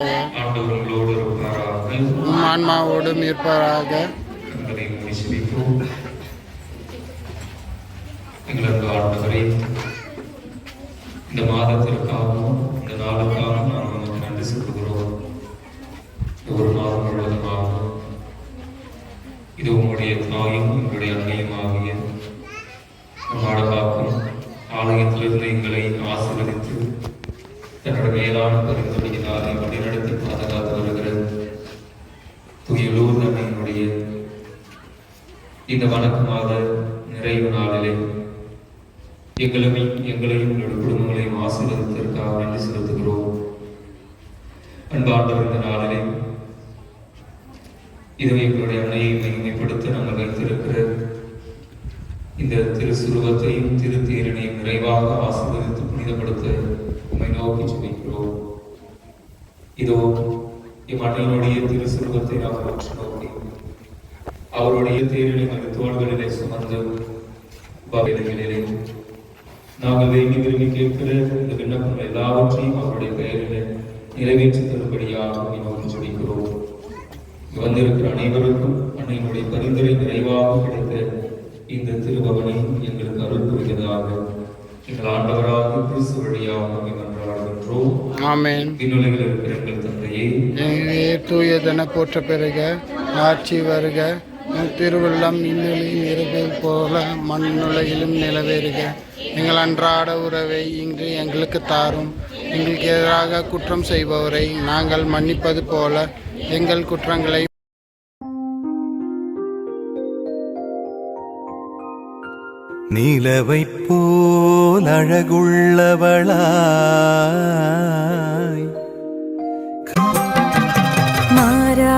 ஆண்டவர்களோடு இருப்பாராக. ஆன்மாவோடும் இருப்பாராக. கண்களை மூடி செபிப்போம். எங்களது ஆண்டவரே, இந்த மாதத்திற்காகவும் இந்த நாளுக்காகவும் நாம் நமக்கு நன்றி செலுத்துகிறோம். ஒரு மாதம் முழுவதுமாகவும் இது உங்களுடைய தாயும் எங்களுடைய அன்னையும் ஆகிய நம்மாடகாக்கும் ஆலயத்திலிருந்து எங்களை ஆசீர்வதித்து தன்னுடைய மேலான பரிந்துரையினாலே வழிநடத்தி பாதுகாத்து வருகிறது துயிலூர் நம்மையினுடைய இந்த வணக்க மாத நிறைவு நாளிலே எங்களையும் எங்களுடைய குடும்பங்களையும் ஆசீர்வதித்திற்காக நன்றி செலுத்துகிறோம். அன்பாண்டவர் இந்த நாளிலே இது எங்களுடைய அன்னையை மகிமைப்படுத்த நாங்கள் வைத்திருக்கிற இந்த திருசுருவத்தையும் திருத்தேரனையும் நிறைவாக ஆசீர்வதித்து புனிதப்படுத்த உம்மை நோக்கி செபிக்கிறோம். இதோ இம்மண்ணினுடைய திருசுருவத்தை நாங்கள் உற்று நோக்கி அவருடைய தேரனை அந்த தோள்களிலே சுமந்து பகைகளிலே நாங்கள் வேண்டி விரும்பி கேட்கிற இந்த விண்ணப்பம் எல்லாவற்றையும் அவருடைய பெயரிலே நிறைவேற்றி தரும்படியாக நோக்கி செபிக்கிறோம். வந்திருக்கிற அனைவருக்கும் அன்னையினுடைய பரிந்துரை நிறைவாக கிடைத்த இந்த திருபவனை எங்களுக்கு அருள் புரிவதாக எங்கள் ஆண்டவராக கிறிஸ்து வழியாக மன்றாடுகின்றோம். ஆமென். விண்ணுலகில் இருக்கிற எங்கள் தந்தையே, தூயதென போற்ற பெறுக, ஆட்சி வருக, திருவள்ளம் இன்னுலையும் இருப்பது போல மண்ணுலகிலும் நிலவேறுக. எங்கள் அன்றாட உறவை இன்று எங்களுக்கு தாரும். எங்களுக்கு எதிராக குற்றம் செய்பவரை நாங்கள் மன்னிப்பது போல எங்கள் குற்றங்களை நிலவை போல் அழகுள்ளவளாய் மாறா